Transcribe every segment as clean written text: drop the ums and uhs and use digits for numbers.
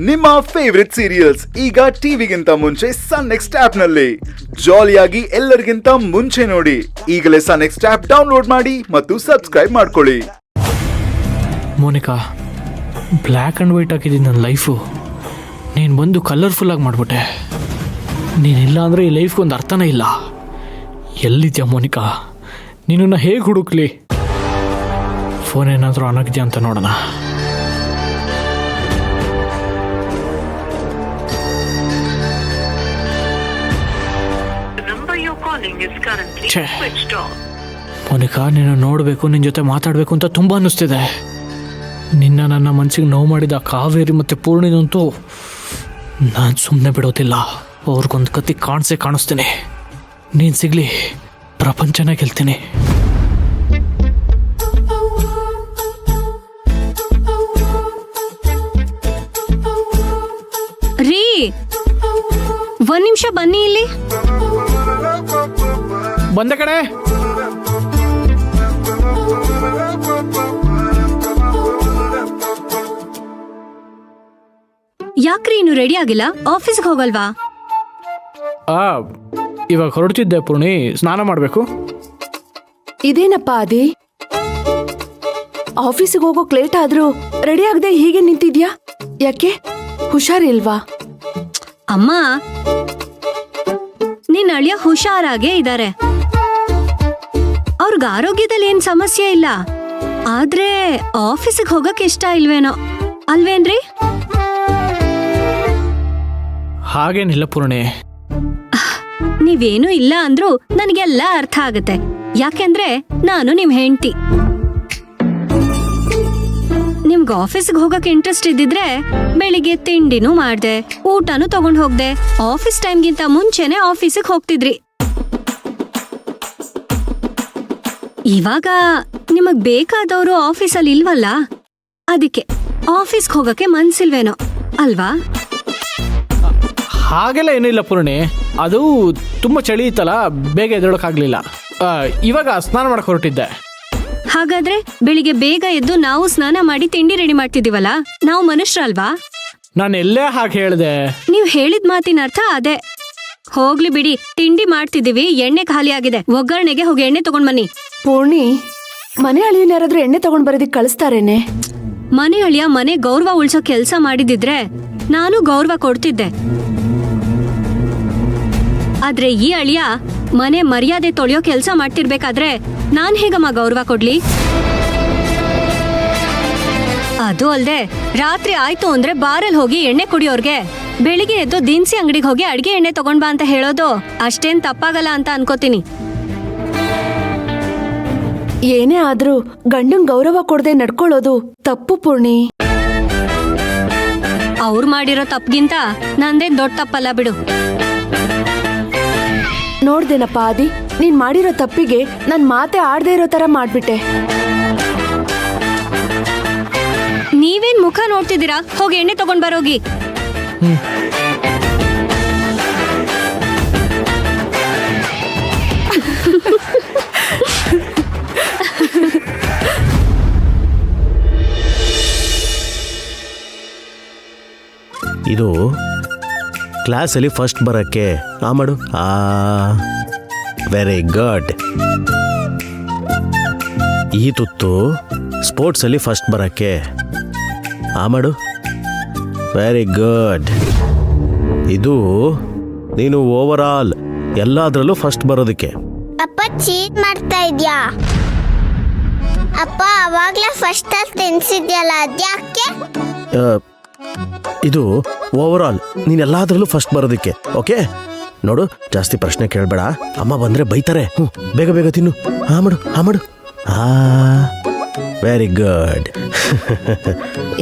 ನಿಮ್ಮ favourite serials ಈಗ ಟಿವಿಗಿಂತ ಮುಂಚೆ ಸನ್ ನೆಕ್ಸ್ಟ್ ಆಪ್ ನಲ್ಲಿ ಜಾಲಿಯಾಗಿ ಎಲ್ಲರಿಗಿಂತ ಮುಂಚೆ ನೋಡಿ. ಈಗಲೇ ಸನ್ ನೆಕ್ಸ್ಟ್ ಆಪ್ ಡೌನ್ಲೋಡ್ ಮಾಡಿ ಮತ್ತು ಸಬ್ಸ್ಕ್ರೈಬ್ ಮಾಡ್ಕೊಳ್ಳಿ. ಮೋನಿಕಾ, ಬ್ಲ್ಯಾಕ್ ಆ್ಯಂಡ್ ವೈಟ್ ಹಾಕಿದ್ದೀನಿ ನನ್ನ ಲೈಫು. ನೀನು ಬಂದು ಕಲರ್ಫುಲ್ ಆಗಿ ಮಾಡಿಬಿಟ್ಟೆ. ನೀನಿಲ್ಲ ಅಂದರೆ ಈ ಲೈಫ್ಗೊಂದು ಅರ್ಥನೇ ಇಲ್ಲ. ಎಲ್ಲಿದ್ಯಾ ಮೋನಿಕಾ? ನೀನನ್ನು ಹೇಗೆ ಹುಡುಕ್ಲಿ? ಫೋನ್ ಏನಾದರೂ ಅನಾಗಿದೆಯಾ ಅಂತ ನೋಡೋಣ. ಮೋನಿಕಾ, ನಿನ್ನ ನೋಡಬೇಕು, ನಿನ್ನ ಜೊತೆ ಮಾತಾಡಬೇಕು ಅಂತ ತುಂಬ ಅನ್ನಿಸ್ತಿದೆ. ನಿನ್ನ ನನ್ನ ಮನಸ್ಸಿಗೆ ನೋವು ಮಾಡಿದ ಕಾವೇರಿ ಮತ್ತು ಪೂರ್ಣಿನಂತೂ ನಾನು ಸುಮ್ಮನೆ ಬಿಡೋದಿಲ್ಲ. ಅವ್ರಿಗೊಂದು ಕತ್ತಿ ಕಾಣಿಸ್ತೀನಿ. ನೀನು ಸಿಗಲಿ, ಪ್ರಪಂಚನ ಗೆಲ್ತೀನಿ. ರೀ, ಒಂದ್ ನಿಮಿಷ ಬನ್ನಿ ಇಲ್ಲಿ. ಬಂದ ಕಡೆ. ಯಾಕ್ರಿ ಇನ್ನು ರೆಡಿ ಆಗಿಲ್ಲ? ಆಫೀಸ್ಗೆ ಹೋಗಲ್ವಾ? ಇವಾಗ ಹೊರಡ್ತಿದ್ದೆ ಪೂರ್ಣಿ, ಸ್ನಾನ ಮಾಡಬೇಕು. ಇದೇನಪ್ಪ ಅದೇ, ಆಫೀಸಿಗೆ ಹೋಗೋಕ್ ಲೇಟ್ ಆದ್ರೂ ರೆಡಿ ಆಗದೆ ಹೀಗೆ ನಿಂತಿದ್ಯಾ? ಯಾಕೆ, ಹುಷಾರಿಲ್ವಾ? ಅಮ್ಮ, ನಿನ್ನ ಅಳಿಯ ಹುಷಾರಾಗೇ ಇದ್ದಾರೆ. ಅವ್ರಿಗೆ ಆರೋಗ್ಯದಲ್ಲಿ ಏನ್ ಸಮಸ್ಯೆ ಇಲ್ಲ. ಆದ್ರೆ ಆಫೀಸಿಗೆ ಹೋಗಕ್ ಇಷ್ಟ ಇಲ್ವೇನೋ, ಅಲ್ವೇನ್ರಿ? ಹಾಗೇನಿಲ್ಲ ಪೂರ್ಣಿ. ನೀವೇನು ಇಲ್ಲ ಅಂದ್ರೂ ನನಗೆಲ್ಲ ಅರ್ಥ ಆಗತ್ತೆ. ಯಾಕೆಂದ್ರೆ ನಾನು ನಿಮ್ ಹೆಂಡತಿ. ನಿಮ್ಗೆ ಆಫೀಸ್ಗೆ ಹೋಗಕ್ ಇಂಟ್ರೆಸ್ಟ್ ಇದ್ದಿದ್ರೆ ಬೆಳಿಗ್ಗೆ ತಿಂಡಿನೂ ಮಾಡ್ದೆ, ಊಟನೂ ತಗೊಂಡ್ ಹೋಗ್ದೆ, ಆಫೀಸ್ ಟೈಮ್ಗಿಂತ ಮುಂಚೆನೆ ಆಫೀಸಿಗೆ ಹೋಗ್ತಿದ್ರಿ. ಇವಾಗ ನಿಮಗ್ ಬೇಕಾದವರು ಆಫೀಸಲ್ಲಿ ಇಲ್ವಲ್ಲ, ಅದಕ್ಕೆ ಆಫೀಸ್ಗೆ ಹೋಗಕ್ಕೆ ಮನ್ಸಿಲ್ವೇನೋ, ಅಲ್ವಾ? ಹಾಗೆಲ್ಲ ಏನೂ ಇಲ್ಲ ಪೂರ್ಣಿ. ಅದು ತುಂಬ ಚಳಿ ಇತ್ತಲ್ಲ, ಬೇಗ ಎದ್ದೇಳೋಕ್ಕಾಗಲಿಲ್ಲ. ಇವಾಗ ಸ್ನಾನ ಮಾಡಕ್ಕೆ ಹೊರಟಿದ್ದೆ. ಹಾಗಾದ್ರೆ ಬೆಳಿಗ್ಗೆ ಬೇಗ ಎದ್ದು ನಾವು ಸ್ನಾನ ಮಾಡಿ ತಿಂಡಿ ರೆಡಿ ಮಾಡ್ತಿದೀವಲ್ಲ, ನಾವು ಮನುಷ್ಯರಲ್ವಾ? ನಾನು ಎಲ್ಲೇ ಹಾಗೆ ಹೇಳಿದೆ? ನೀವ್ ಹೇಳಿದ ಮಾತಿನ ಅರ್ಥ ಅದೇ. ಹೋಗ್ಲಿ ಬಿಡಿ, ತಿಂಡಿ ಮಾಡ್ತಿದೀವಿ, ಎಣ್ಣೆ ಖಾಲಿ ಆಗಿದೆ, ಒಗ್ಗರಣೆಗೆ ಹೋಗಿ ಎಣ್ಣೆ ತಗೊಂಡ್ ಬನ್ನಿ. ಪೂರ್ಣಿ, ಮನೆ ಅಳಿಯನ್ ಯಾರಾದ್ರೂ ಎಣ್ಣೆ ತಗೊಂಡ್ ಬರೋದಿಕ್ ಕಳಿಸ್ತಾರೇನೆ? ಮನೆ ಅಳಿಯ ಮನೆ ಗೌರವ ಉಳ್ಸೋ ಕೆಲ್ಸ ಮಾಡಿದಿದ್ರೆ ನಾನು ಗೌರವ ಕೊಡ್ತಿದ್ದೆ. ಆದ್ರೆ ಈ ಅಳಿಯ ಮನೆ ಮರ್ಯಾದೆ ತೊಳೆಯೋ ಕೆಲ್ಸ ಮಾಡ್ತಿರ್ಬೇಕಾದ್ರೆ ನಾನ್ ಹೇಗಮ್ಮ ಗೌರವ ಕೊಡ್ಲಿ? ಅದು ಅಲ್ದೆ ರಾತ್ರಿ ಆಯ್ತು ಅಂದ್ರೆ ಬಾರಲ್ಲಿ ಹೋಗಿ ಎಣ್ಣೆ ಕುಡಿಯೋರ್ಗೆ ಬೆಳಿಗ್ಗೆ ಎದ್ದು ದಿನಸಿ ಅಂಗಡಿಗೆ ಹೋಗಿ ಅಡ್ಗೆ ಎಣ್ಣೆ ತಗೊಂಡ್ ಬಾ ಅಂತ ಹೇಳೋದು ಅಷ್ಟೇನ್ ತಪ್ಪಾಗಲ್ಲ ಅಂತ ಅನ್ಕೋತೀನಿ. ಏನೇ ಆದ್ರೂ ಗಂಡನ್ ಗೌರವ ಕೊಡದೆ ನಡ್ಕೊಳ್ಳೋದು ತಪ್ಪು ಪೂರ್ಣಿ. ಅವ್ರು ಮಾಡಿರೋ ತಪ್ಪಿಗಿಂತ ನಂದೇನ್ ದೊಡ್ಡ ತಪ್ಪಲ್ಲ ಬಿಡು. ನೋಡ್ದೇನಪ್ಪ ಆದಿ, ನೀನ್ ಮಾಡಿರೋ ತಪ್ಪಿಗೆ ನನ್ ಮಾತೆ ಆಡ್ದೇ ಇರೋ ತರ ಮಾಡ್ಬಿಟ್ಟೆ. ನೀವೇನ್ ಮುಖ ನೋಡ್ತಿದ್ದೀರಾ? ಹೋಗಿ ಎಣ್ಣೆ ತಗೊಂಡ್ ಬರೋಗಿ. ಇದು ಕ್ಲಾಸಲ್ಲಿ ಫಸ್ಟ್ ಬರೋಕ್ಕೆ ಮಾಡು. Very good. ಈ ತುತ್ತು ಸ್ಪೋರ್ಟ್ಸಲ್ಲಿ ಫಸ್ಟ್ ಬರೋಕ್ಕೆ ಮಾಡು. Very good. ಇದು ನೀನು ಓವರ್ ಆಲ್ ಎಲ್ಲದರಲ್ಲೂ ಫಸ್ಟ್ ಬರೋದಕ್ಕೆ. ಅಪ್ಪ ಚೀಟ್ ಮಾಡ್ತಾ ಇದ್ಯಾ? ಅಪ್ಪ ಅವಾಗ್ಲೇ ಫಸ್ಟ್ ಅಲ್ಲಿ ತಿನ್ಸಿದ್ಯಲ್ಲ, ಅದ್ಯಾಕೆ? ಇದು ಓವರ್ ಆಲ್ ನೀನು ಎಲ್ಲದರಲ್ಲೂ ಫಸ್ಟ್ ಬರೋದಕ್ಕೆ. ಓಕೆ, ನೋಡು, ಜಾಸ್ತಿ ಪ್ರಶ್ನೆ ಕೇಳಬೇಡ, ಅಮ್ಮ ಬಂದರೆ ಬೈತಾರೆ. ಬೇಗ ಬೇಗ ತಿನ್ನು. ಮಾಡು. Very good.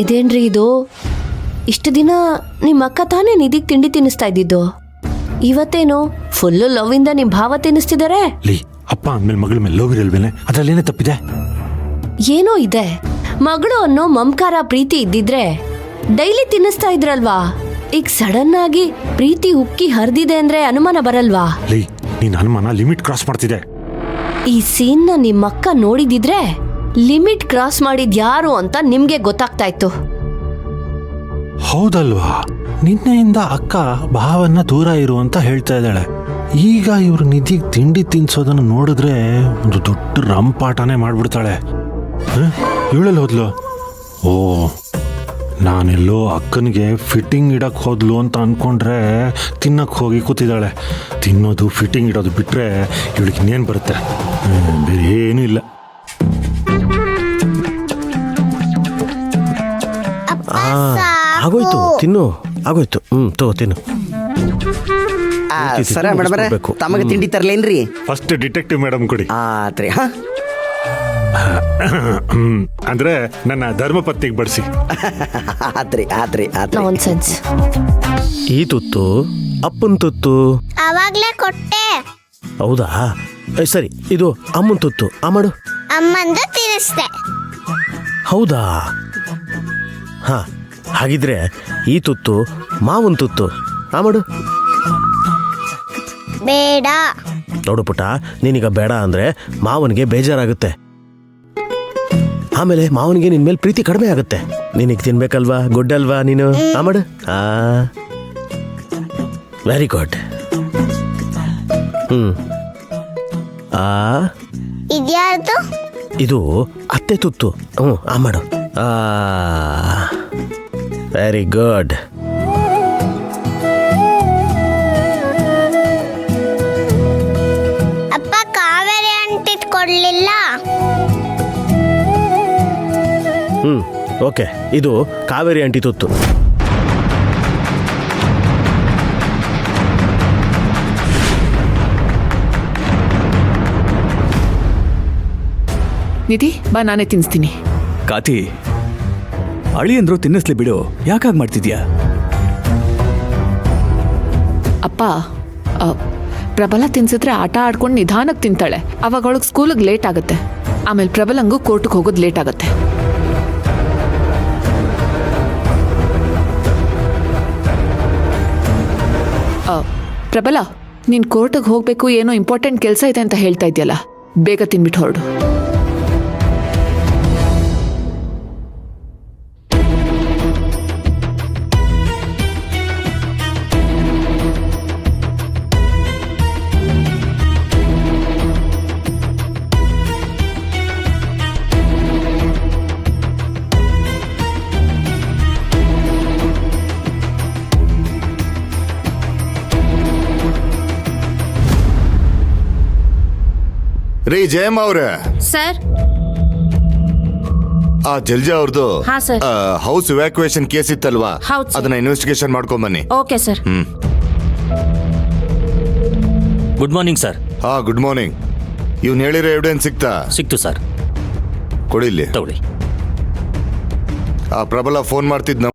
ಇದೇನ್ರಿ ಇದು? ಇಷ್ಟು ದಿನ ನಿಮ್ಮ ಅಕ್ಕ ತಾನೇ ನಿಧಿಗೆ ತಿಂಡಿ ತಿನ್ನಿಸ್ತಾ ಇದ್ದಿದ್ದು, ಇವತ್ತೇನು ಫುಲ್ಲು ಲವ್ ಇಂದ ನಿಮ್ ಭಾವ ತಿನ್ನಿಸ್ತಿದ್ದಾರೆ? ಅಪ್ಪ ಅಂದ್ಮೇಲೆ ಮಗಳ ಮೇಲೆ ಲವ್ ಇರಲ್ವೇನೆ, ಅದ್ರಲ್ಲೇನೇ ತಪ್ಪಿದೆ? ಏನೋ ಇದೆ. ಮಗಳು ಅನ್ನೋ ಮಮಕಾರ ಪ್ರೀತಿ ಇದ್ದಿದ್ರೆ ಡೈಲಿ ತಿನ್ನಿಸ್ತಾ ಇದ್ರಲ್ವಾ? ಈಗ ಸಡನ್ ಆಗಿ ಪ್ರೀತಿ ಉಕ್ಕಿ ಹರಿದಿದೆ ಅಂದ್ರೆ ಅನುಮಾನ ಬರಲ್ವಾ? ನೀನ್ ಅನುಮಾನ ಲಿಮಿಟ್ ಕ್ರಾಸ್ ಮಾಡ್ತಿದೆ. ಈ ಸೀನ್ ನ ನಿಮ್ಮಕ್ಕ ನೋಡಿದಿದ್ರೆ ಲಿಮಿಟ್ ಕ್ರಾಸ್ ಮಾಡಿದ್ ಯಾರು ಅಂತ ನಿಮ್ಗೆ ಗೊತ್ತಾಗ್ತಾ ಇತ್ತು. ಹೌದಲ್ವಾ? ನಿನ್ನೆಯಿಂದ ಅಕ್ಕ ಭಾವನ್ನ ದೂರ ಇರು ಅಂತ ಹೇಳ್ತಾ ಇದ್ದಾಳೆ. ಈಗ ಇವ್ರು ನಿಧಿಗೆ ತಿಂಡಿ ತಿನ್ಸೋದನ್ನು ನೋಡಿದ್ರೆ ಒಂದು ದೊಡ್ಡ ರಂಪಾಟನೇ ಮಾಡ್ಬಿಡ್ತಾಳೆ. ಇವಳೆಲ್ಲ ಹೋದ್ಲು? ಓ, ನಾನೆಲ್ಲೋ ಅಕ್ಕನಿಗೆ ಫಿಟ್ಟಿಂಗ್ ಇಡಕ್ಕೆ ಹೋದ್ಲು ಅಂತ ಅನ್ಕೊಂಡ್ರೆ ತಿನ್ನಕ್ಕೆ ಹೋಗಿ ಕೂತಿದ್ದಾಳೆ. ತಿನ್ನೋದು ಫಿಟ್ಟಿಂಗ್ ಇಡೋದು ಬಿಟ್ರೆ ಇವಳಿಗೆ ಇನ್ನೇನು ಬರುತ್ತೆ? ಬೇರೆ ಏನೂ ಇಲ್ಲ. ಆಗೋಯ್ತು, ತಿನ್ನು. ಆಗೋಯ್ತು. ತಗೋ ತಿನ್ನು. ಸರ ಮೇಡಮರೇ, ತಮಗೆ ತಿಂಡಿ ತರ್ಲೇನ್ರಿ? ಫಸ್ಟ್ ಡಿಟೆಕ್ಟಿವ್ ಮೇಡಮ್ ಕೊಡಿ. ಆತ್ರಿ. ಹಾ, ಅಂದ್ರೆ ನನ್ನ ಧರ್ಮಪತ್ನಿಗೆ ಬಡಿಸಿ. ಆತ್ರಿ ಆತ್ರಿ ಆತ್ರಿ. ನಾನ್ಸೆನ್ಸ್. ಈ ತುತ್ತು ಅಪ್ಪನ ತುತ್ತು. ಅವಾಗ್ಲೇ ಕೊಟ್ಟೆ. ಹೌದಾ? ಸರಿ, ಇದು ಅಮ್ಮನ ತುತ್ತು. ಮಾಡು. ಅಮ್ಮಂದು ತಿನ್ನಿಸ್ದೆ. ಹೌದಾ? ಹಾ, ಹಾಗಿದ್ರೆ ಈ ತುತ್ತು ಮಾವನ್ ತುತ್ತು. ಮಾಡು. ಬೇಡ. ನೋಡು ಪುಟ್ಟ, ನೀನೀಗ ಬೇಡ ಅಂದ್ರೆ ಮಾವನಿಗೆ ಬೇಜಾರಾಗುತ್ತೆ. ಆಮೇಲೆ ಮಾವನಿಗೆ ನಿನ್ ಮೇಲೆ ಪ್ರೀತಿ ಕಡಿಮೆ ಆಗುತ್ತೆ. ನಿನಗೆ ತಿನ್ಬೇಕಲ್ವಾ? ಗುಡ್ ಅಲ್ವಾ ನೀನು? ಮಾಡು. Very good. ಇದ್ಯಾರ್ದು? ಇದು ಅತ್ತೆ ತುತ್ತು. ಮಾಡು. Very good. ಅಪ್ಪ ಕಾವೇರಿ ಅಂಟಿದ್ ಕೊಡ್ಲಿಲ್ಲ. ಓಕೆ, ಇದು ಕಾವೇರಿ ಆಂಟಿ ತುತ್ತು. ನಿಧಿ ಬಾ, ನಾನೇ ತಿನ್ನಿಸ್ತೀನಿ. ಕಾತಿ, ಅಳಿ ಅಂದ್ರು ತಿನ್ನಿಸ್ಲಿ ಬಿಡು, ಯಾಕಾಗ್ ಮಾಡ್ತಿದ್ಯಾ? ಅಪ್ಪ, ಪ್ರಬಲ ತಿನ್ಸಿದ್ರೆ ಆಟ ಆಡ್ಕೊಂಡು ನಿಧಾನಕ್ಕೆ ತಿಂತಾಳೆ. ಅವಾಗ ಅವಳಿಗೆ ಸ್ಕೂಲಿಗೆ ಲೇಟ್ ಆಗುತ್ತೆ. ಆಮೇಲೆ ಪ್ರಬಲಂಗೂ ಕೋರ್ಟ್ಗೆ ಹೋಗೋದು ಲೇಟ್ ಆಗುತ್ತೆ. ಪ್ರಬಲ, ನೀನು ಕೋರ್ಟಿಗೆ ಹೋಗಬೇಕು, ಏನೋ ಇಂಪಾರ್ಟೆಂಟ್ ಕೆಲಸ ಇದೆ ಅಂತ ಹೇಳ್ತಾ ಇದೆಯಲ್ಲ, ಬೇಗ ತಿನ್ಬಿಟ್ಟು ಹೊರಡು. ರೀ ಜಯಮ್ಮ ಅವ್ರೆ. ಸರ್. ಆ ಜಲ್ಜಾ ಅವ್ರದ್ದು ಹಾ ಸರ್. ಹೌಸ್ ಇವ್ಯಾಕ್ಯುಯೇಷನ್ ಕೇಸ್ ಇತ್ತಲ್ವಾ, ಹೌದು ಸರ್. ಅದನ್ನ ಇನ್ವೆಸ್ಟಿಗೇಷನ್ ಮಾಡ್ಕೊಂಡ್ ಬನ್ನಿ. Okay sir. Good morning sir. ಹಾ, ಗುಡ್ ಮಾರ್ನಿಂಗ್. ಇವ್ನು ಹೇಳಿರೋ ಎವಿಡೆನ್ಸ್ ಸಿಕ್ತು ಸರ್. ಕೊಡಿ ಇಲ್ಲಿ. ತಗೊಳ್ಳಿ. ಆ ಪ್ರಬಲ ಫೋನ್ ಮಾಡ್ತಿದ್ನ